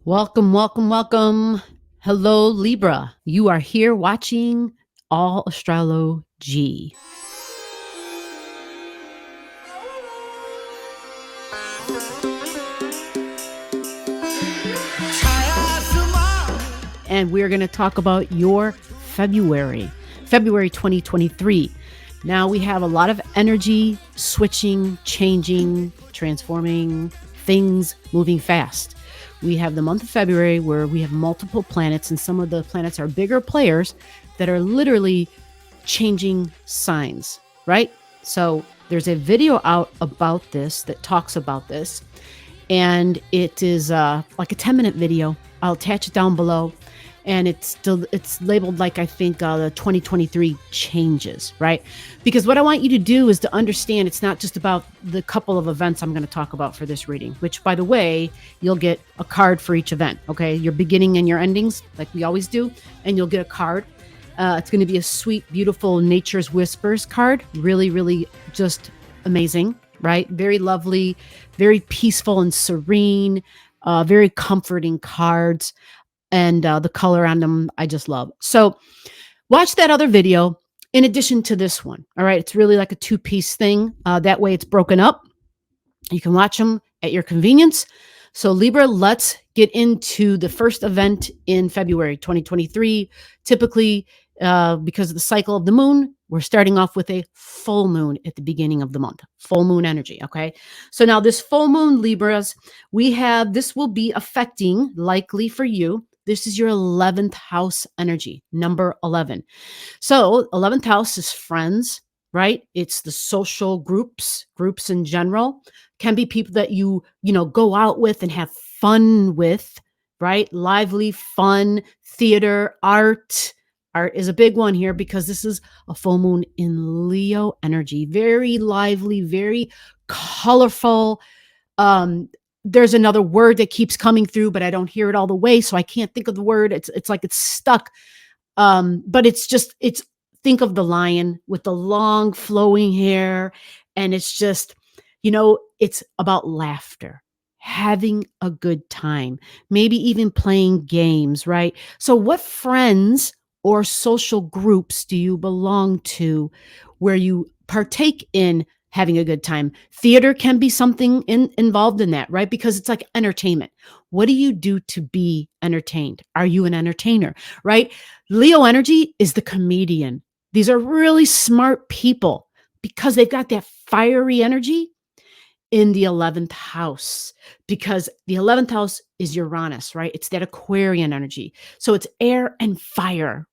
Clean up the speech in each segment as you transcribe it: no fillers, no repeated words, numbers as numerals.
Welcome, welcome, welcome. Hello, Libra. You are here watching Allastrology. And we're going to talk about your February 2023. Now we have a lot of energy switching, changing, transforming, things moving fast. We have the month of February where we have multiple planets, and some of the planets are bigger players that are literally changing signs, right? So there's a video out about this that talks about this, and it is like a 10-minute video. I'll attach it down below. And it's labeled like, I think, the 2023 changes, right? Because what I want you to do is to understand it's not just about the couple of events I'm going to talk about for this reading, which, by the way, you'll get a card for each event, okay? Your beginning and your endings, like we always do, and you'll get a card. It's going to be a sweet, beautiful Nature's Whispers card. Really, really just amazing, right? Very lovely, very peaceful and serene, very comforting cards. And the color on them, I just love. So watch that other video in addition to this one. All right. It's really like a two-piece thing. That way it's broken up. You can watch them at your convenience. So Libra, let's get into the first event in February 2023. Typically, because of the cycle of the moon, we're starting off with a full moon at the beginning of the month. Full moon energy. Okay. So now this full moon, Libras, this will be affecting, likely for you, this is your 11th house energy, number 11. So 11th house is friends, right? It's the social groups in general. Can be people that you go out with and have fun with, right? Lively, fun, theater, art. Art is a big one here because this is a full moon in Leo energy. Very lively, very colorful. There's another word that keeps coming through, but I don't hear it all the way, so I can't think of the word. It's like it's stuck. But it's think of the lion with the long flowing hair, and it's just, it's about laughter, having a good time, maybe even playing games, right? So what friends or social groups do you belong to where you partake in having a good time? Theater can be something involved in that, right? Because it's like entertainment. What do you do to be entertained? Are you an entertainer, right? Leo energy is the comedian. These are really smart people because they've got that fiery energy in the 11th house, because the 11th house is Uranus, right? It's that Aquarian energy. So it's air and fire.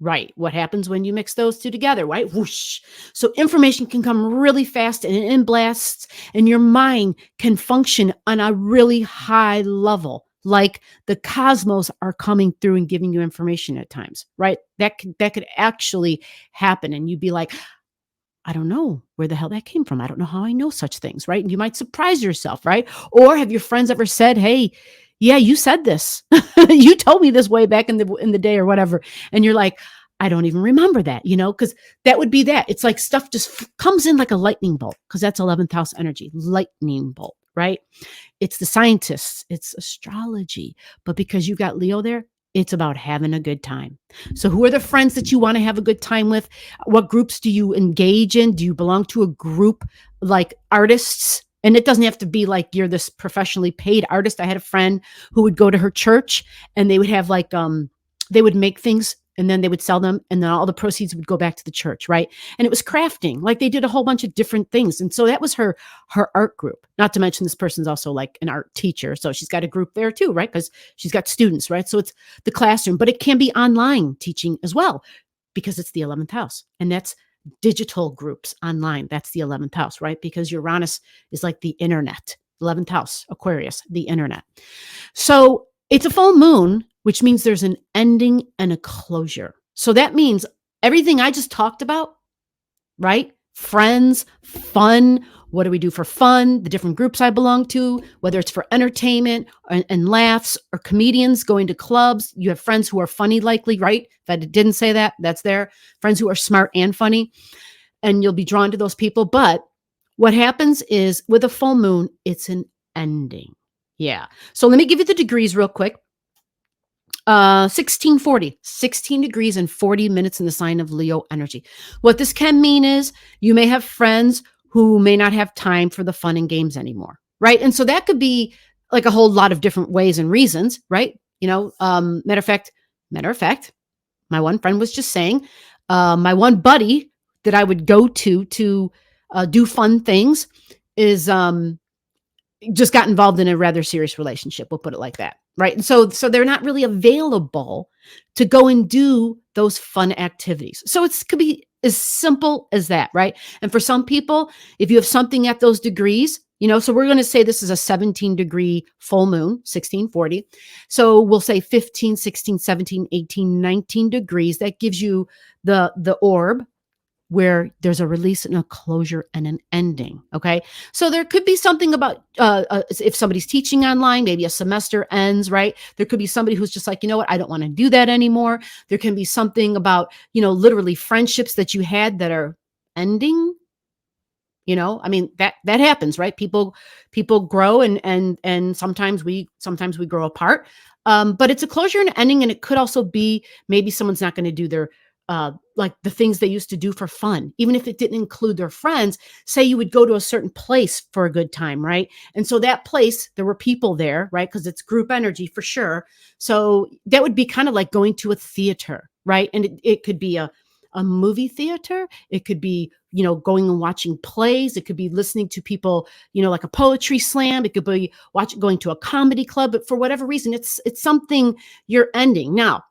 Right. What happens when you mix those two together, right? Whoosh. So information can come really fast and in blasts, and your mind can function on a really high level, like the cosmos are coming through and giving you information at times, right? That could actually happen. And you'd be like, I don't know where the hell that came from. I don't know how I know such things, right? And you might surprise yourself, right? Or have your friends ever said, hey, yeah, you said this. You told me this way back in the day or whatever. And you're like, I don't even remember that, because that would be that. It's like stuff just comes in like a lightning bolt, because that's 11th house energy, lightning bolt, right? It's the scientists, it's astrology. But because you got Leo there, it's about having a good time. So who are the friends that you want to have a good time with? What groups do you engage in? Do you belong to a group like artists? And it doesn't have to be like you're this professionally paid artist. I had a friend who would go to her church, and they would have like, they would make things and then they would sell them, and then all the proceeds would go back to the church, right? And it was crafting. Like they did a whole bunch of different things. And so that was her art group. Not to mention this person's also like an art teacher. So she's got a group there too, right? Because she's got students, right? So it's the classroom, but it can be online teaching as well, because it's the 11th house. And that's digital groups online. That's the 11th house, right? Because Uranus is like the internet. 11th house, Aquarius, the internet. So it's a full moon, which means there's an ending and a closure. So that means everything I just talked about, right? Friends, fun. What do we do for fun? The different groups I belong to, whether it's for entertainment and laughs, or comedians going to clubs. You have friends who are funny, likely, right? If I didn't say that, that's there. Friends who are smart and funny, and you'll be drawn to those people. But what happens is with a full moon, it's an ending. Yeah. So let me give you the degrees real quick. 1640, 16 degrees and 40 minutes in the sign of Leo energy. What this can mean is you may have friends who may not have time for the fun and games anymore, right? And so that could be like a whole lot of different ways and reasons, right? Matter of fact, my one friend was just saying, my one buddy that I would go to do fun things is just got involved in a rather serious relationship. We'll put it like that. Right. And so they're not really available to go and do those fun activities. So it could be as simple as that. Right. And for some people, if you have something at those degrees, so we're going to say this is a 17-degree full moon, 1640. So we'll say 15, 16, 17, 18, 19 degrees. That gives you the orb, where there's a release and a closure and an ending. Okay. So there could be something about, if somebody's teaching online, maybe a semester ends, right? There could be somebody who's just like, you know what? I don't want to do that anymore. There can be something about, literally friendships that you had that are ending. I mean, that happens, right? People grow and sometimes we grow apart. But it's a closure and ending. And it could also be maybe someone's not going to do their, like the things they used to do for fun, even if it didn't include their friends. Say you would go to a certain place for a good time, right? And so that place, there were people there, right? Because it's group energy for sure. So that would be kind of like going to a theater, right? And it could be a movie theater. It could be, going and watching plays. It could be listening to people, like a poetry slam. It could be going to a comedy club. But for whatever reason, it's something you're ending. Now,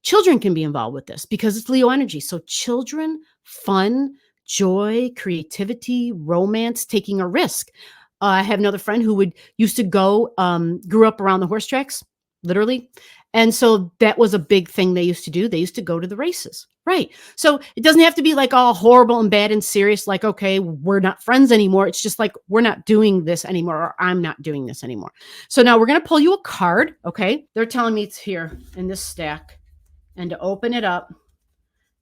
children can be involved with this because it's Leo energy. So children, fun, joy, creativity, romance, taking a risk. I have another friend who used to go, grew up around the horse tracks, literally. And so that was a big thing they used to do. They used to go to the races, right? So it doesn't have to be like all horrible and bad and serious, like, okay, we're not friends anymore. It's just like, we're not doing this anymore, or I'm not doing this anymore. So now we're going to pull you a card, okay? They're telling me it's here in this stack. And to open it up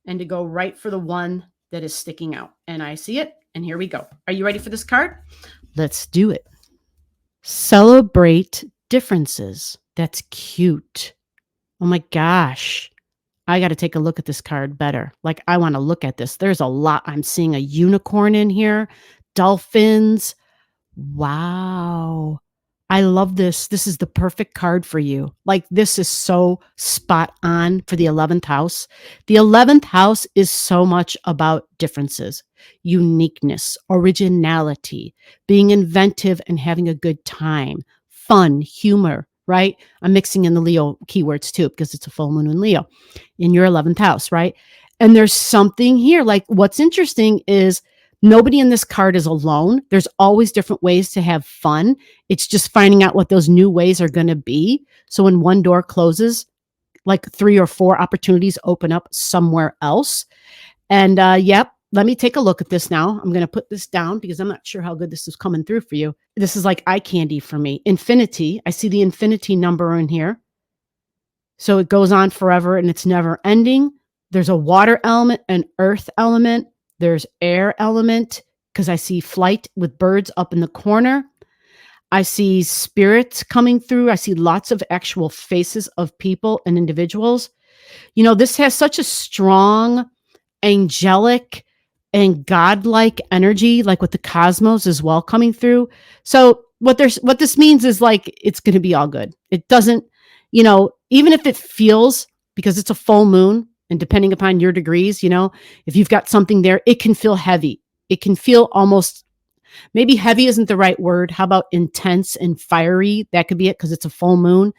and to go right for the one that is sticking out. And I see it. And here we go. Are you ready for this card? Let's do it. Celebrate differences. That's cute. Oh my gosh. I got to take a look at this card better. Like, I want to look at this. There's a lot. I'm seeing a unicorn in here. Dolphins. Wow. I love this. This is the perfect card for you. Like, this is so spot on for the 11th house. The 11th house is so much about differences, uniqueness, originality, being inventive and having a good time, fun, humor, right? I'm mixing in the Leo keywords too, because it's a full moon in Leo in your 11th house, right? And there's something here. Like, what's interesting is nobody in this card is alone. There's always different ways to have fun. It's just finding out what those new ways are going to be. So when one door closes, like 3 or 4 opportunities open up somewhere else. And yep, let me take a look at this now. I'm going to put this down because I'm not sure how good this is coming through for you. This is like eye candy for me. Infinity. I see the infinity number in here. So it goes on forever and it's never ending. There's a water element, an earth element. There's air element because I see flight with birds up in the corner. I see spirits coming through. I see lots of actual faces of people and individuals. This has such a strong, angelic, and godlike energy, like with the cosmos as well coming through. So what this means is like, it's going to be all good. It doesn't, even if it feels, because it's a full moon, and depending upon your degrees, if you've got something there, it can feel heavy. It can feel almost, maybe heavy isn't the right word. How about intense and fiery? That could be it because it's a full moon.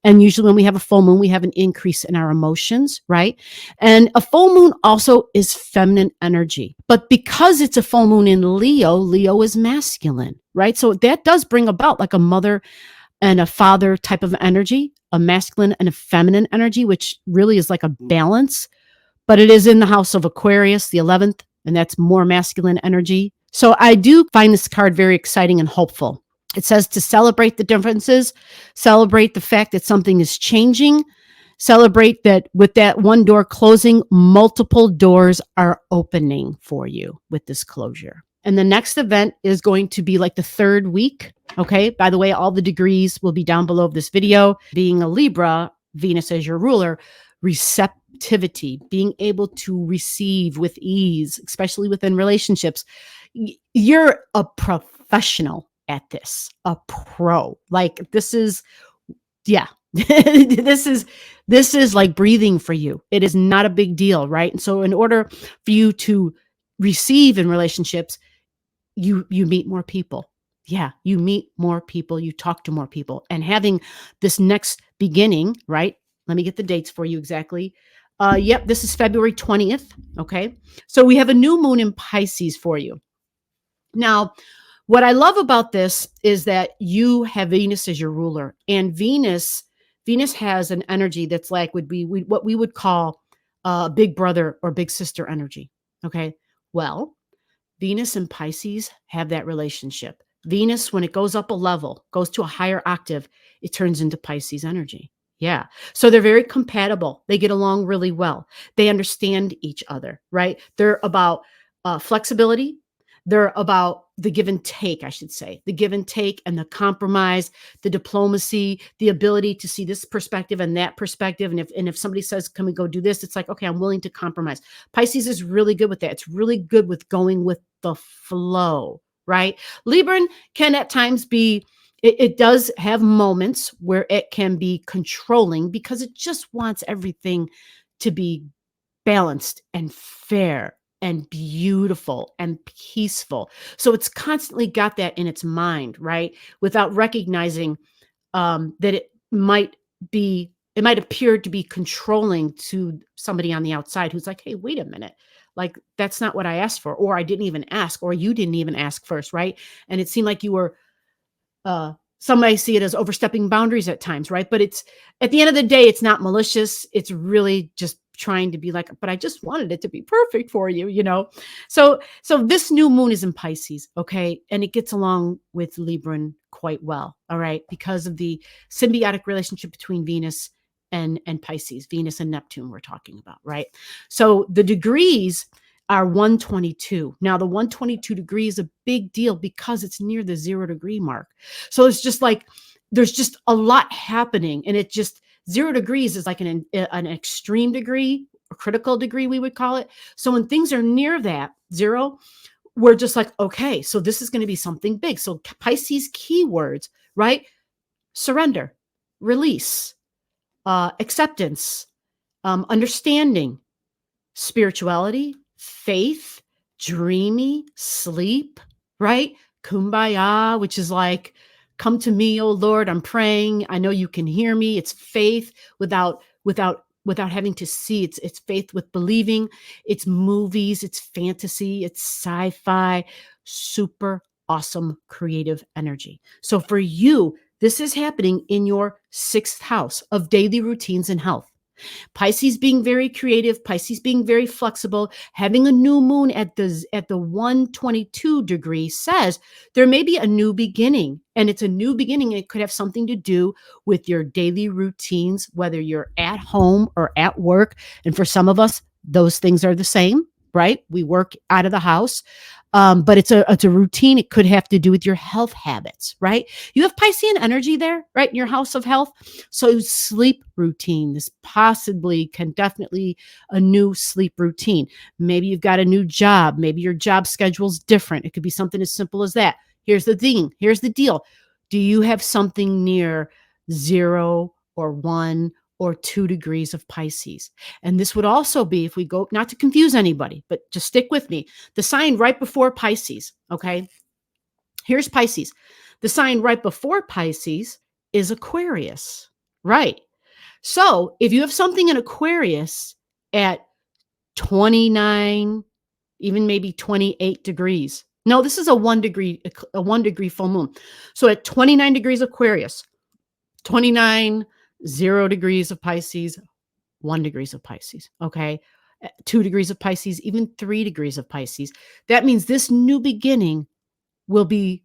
And usually when we have a full moon, we have an increase in our emotions, right? And a full moon also is feminine energy. But because it's a full moon in Leo, Leo is masculine, right? So that does bring about like a mother and a father type of energy, a masculine and a feminine energy, which really is like a balance, but it is in the house of Aquarius, the 11th, and that's more masculine energy. So I do find this card very exciting and hopeful. It says to celebrate the differences, celebrate the fact that something is changing, celebrate that with that one door closing, multiple doors are opening for you with this closure. And the next event is going to be like the 3rd week Okay. By the way, all the degrees will be down below this video. Being a Libra, Venus as your ruler, receptivity, being able to receive with ease, especially within relationships. You're a professional at this, a pro. Like this is, yeah. this is like breathing for you. It is not a big deal, right? And so in order for you to receive in relationships, you meet more people. Yeah, you meet more people, you talk to more people. And having this next beginning, right? Let me get the dates for you exactly. Yep, this is February 20th. Okay. So we have a new moon in Pisces for you. Now, what I love about this is that you have Venus as your ruler, and Venus has an energy that's like would be what we would call big brother or big sister energy. Okay. Well, Venus and Pisces have that relationship. Venus, when it goes up a level, goes to a higher octave, it turns into Pisces energy. Yeah. So they're very compatible. They get along really well. They understand each other, right? They're about flexibility. They're about the give and take, I should say, the give and take and the compromise, the diplomacy, the ability to see this perspective and that perspective. And if somebody says, can we go do this? It's like, okay, I'm willing to compromise. Pisces is really good with that. It's really good with going with the flow, right? Libran can at times be, it does have moments where it can be controlling because it just wants everything to be balanced and fair and beautiful and peaceful. So it's constantly got that in its mind, right? Without recognizing that it might appear to be controlling to somebody on the outside who's like, hey, wait a minute. Like, that's not what I asked for, or I didn't even ask, or you didn't even ask first, right? And it seemed like you were some may see it as overstepping boundaries at times, right? But it's at the end of the day, it's not malicious. It's really just trying to be like, but I just wanted it to be perfect for you, you know? So this new moon is in Pisces, okay? And it gets along with Libran quite well, all right? Because of the symbiotic relationship between Venus and Pisces, Venus and Neptune we're talking about, right? So the degrees are 122. Now, the 122 degree is a big deal because it's near the 0 degree mark. So it's just like there's just a lot happening, and it just 0 degrees is like an extreme degree, a critical degree, we would call it. So when things are near that 0, we're just like, okay, so this is going to be something big. So Pisces keywords, right? Surrender, release, acceptance, understanding, spirituality, faith, dreamy, sleep, right? Kumbaya, which is like, come to me, oh Lord, I'm praying. I know you can hear me. It's faith without having to see. It's faith with believing. It's movies, it's fantasy, it's sci-fi, super awesome creative energy. So for you, this is happening in your 6th house of daily routines and health. Pisces being very creative, Pisces being very flexible, having a new moon at the 122 degree says there may be a new beginning, and it's a new beginning. It could have something to do with your daily routines, whether you're at home or at work. And for some of us, those things are the same, right? We work out of the house. But it's a routine. It could have to do with your health habits, right? You have Piscean energy there, right? In your house of health. So sleep routine, this possibly can definitely a new sleep routine. Maybe you've got a new job. Maybe your job schedule's different. It could be something as simple as that. Here's the thing. Here's the deal. Do you have something near 0 or 1 or 2 degrees of Pisces? And this would also be, if we go, not to confuse anybody, but just stick with me, the sign right before Pisces, okay? Here's Pisces. The sign right before Pisces is Aquarius, right? So if you have something in Aquarius at 29, even maybe 28 degrees. No, this is a 1 degree full moon. So at 29 degrees Aquarius, 29, 0 degrees of Pisces, 1 degrees of Pisces, okay? 2 degrees of Pisces, even 3 degrees of Pisces. That means this new beginning will be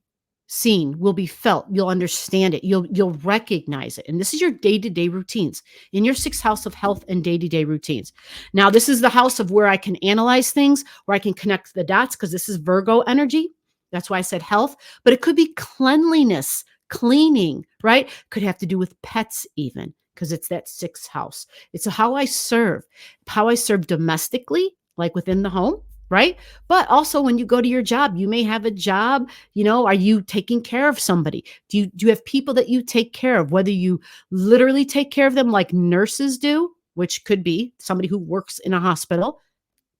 seen, will be felt. You'll understand it. You'll recognize it. And this is your day-to-day routines in your 6th house of health and day-to-day routines. Now, this is the house of where I can analyze things, where I can connect the dots, because this is Virgo energy. That's why I said health, but it could be cleanliness, cleaning, right? Could have to do with pets even, because it's that sixth house. It's how I serve domestically, like within the home, right? But also when you go to your job, you may have a job, are you taking care of somebody? Do you have people that you take care of, whether you literally take care of them like nurses do, which could be somebody who works in a hospital,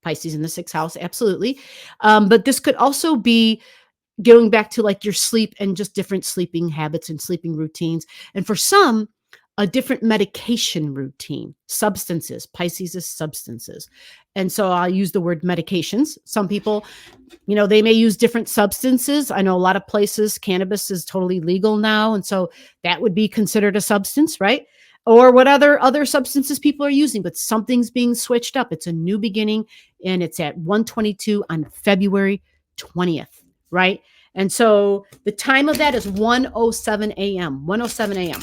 Pisces in the sixth house, absolutely. But this could also be going back to like your sleep and just different sleeping habits and sleeping routines. And for some, a different medication routine, substances. Pisces is substances. And so I'll use the word medications. Some people, they may use different substances. I know a lot of places, cannabis is totally legal now. And so that would be considered a substance, right? Or what other substances people are using, but something's being switched up. It's a new beginning, and it's at 1:22 on February 20th, right? And so the time of that is 1:07 a.m. 1:07 a.m.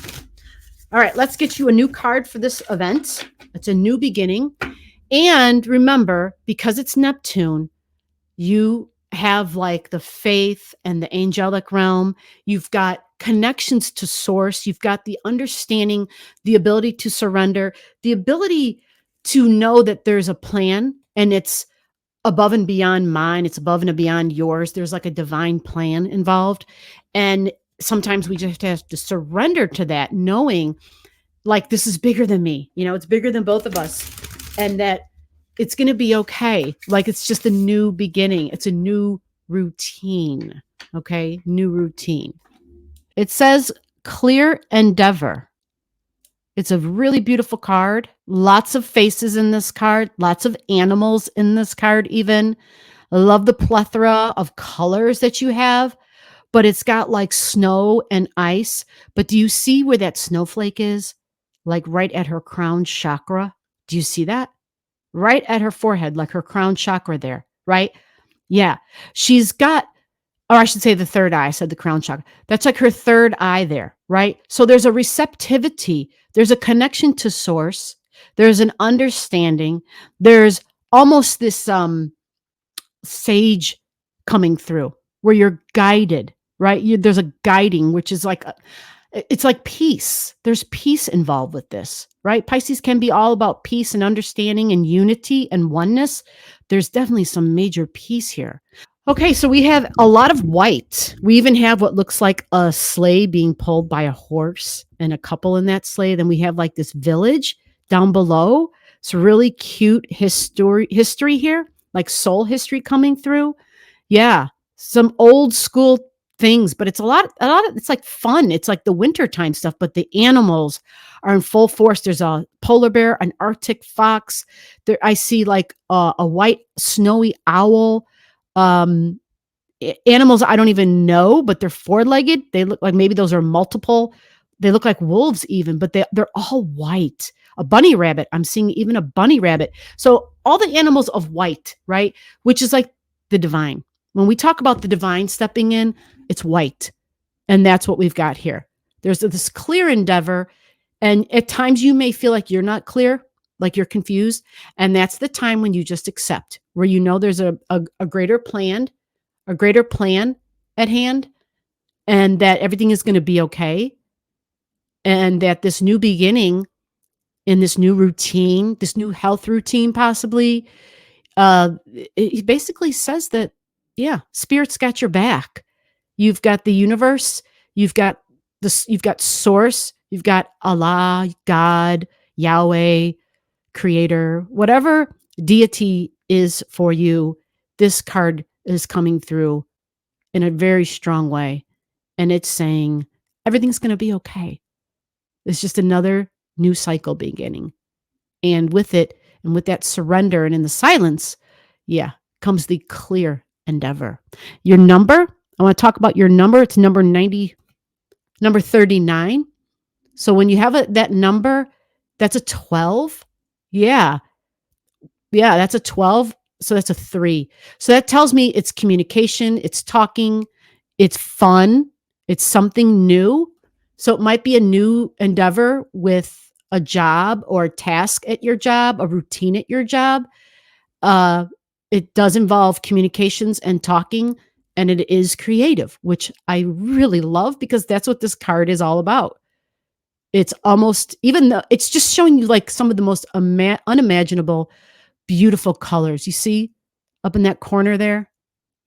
All right, let's get you a new card for this event. It's a new beginning. And remember, because it's Neptune, you have like the faith and the angelic realm. You've got connections to source. You've got the understanding, the ability to surrender, the ability to know that there's a plan and it's above and beyond mine. It's above and beyond yours. There's like a divine plan involved. And sometimes we just have to surrender to that, knowing like this is bigger than me. It's bigger than both of us. And that it's going to be okay. Like it's just a new beginning. It's a new routine. Okay. New routine. It says clear endeavor. It's a really beautiful card. Lots of faces in this card. Lots of animals in this card even. I love the plethora of colors that you have, but it's got like snow and ice. But do you see where that snowflake is? Like right at her crown chakra. Do you see that? Right at her forehead, like her crown chakra there, right? Yeah. She's got, or I should say the third eye. I said the crown chakra. That's like her third eye there, right? So there's a receptivity. There's a connection to source. There's an understanding. There's almost this sage coming through where you're guided, right? There's a guiding, which is like, it's like peace. There's peace involved with this, right? Pisces can be all about peace and understanding and unity and oneness. There's definitely some major peace here. Okay, so we have a lot of white. We even have what looks like a sleigh being pulled by a horse and a couple in that sleigh. Then we have like this village down below. It's really cute history here, like soul history coming through. Yeah, some old school things, but it's a lot of, it's like fun. It's like the wintertime stuff, but the animals are in full force. There's a polar bear, an Arctic fox. There, I see like a white snowy owl. Animals I don't even know, but they're four-legged. They look like maybe those are multiple. They look like wolves even, but they're all white. A bunny rabbit. I'm seeing even a bunny rabbit. So all the animals of white, right? Which is like the divine. When we talk about the divine stepping in, it's white. And that's what we've got here. There's this clear endeavor. And at times you may feel like you're not clear, like you're confused. And that's the time when you just accept, where you know there's a greater plan at hand, and that everything is going to be okay. And that this new beginning in this new routine, this new health routine possibly, it basically says that, yeah, Spirit's got your back. You've got the universe, you've got source, you've got Allah, God, Yahweh, creator, whatever deity is for you. This card is coming through in a very strong way. And it's saying everything's going to be okay. It's just another new cycle beginning. And with it, and with that surrender and in the silence, yeah, comes the clear endeavor. Your number, I want to talk about your number. It's number 39. So when you have that number, that's a 12. Yeah. Yeah, that's a 12. So that's a 3. So that tells me it's communication, it's talking, it's fun, it's something new. So it might be a new endeavor with a job or a task at your job, a routine at your job. It does involve communications and talking and it is creative, which I really love because that's what this card is all about. It's almost, even though it's just showing you like some of the most unimaginable, beautiful colors. You see up in that corner there?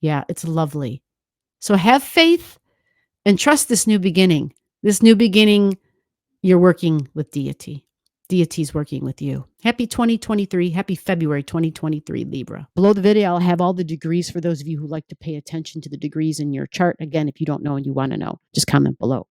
Yeah, it's lovely. So have faith and trust this new beginning. This new beginning, you're working with deity. Deity's working with you. Happy 2023. Happy February 2023, Libra. Below the video, I'll have all the degrees for those of you who like to pay attention to the degrees in your chart. Again, if you don't know and you want to know, just comment below.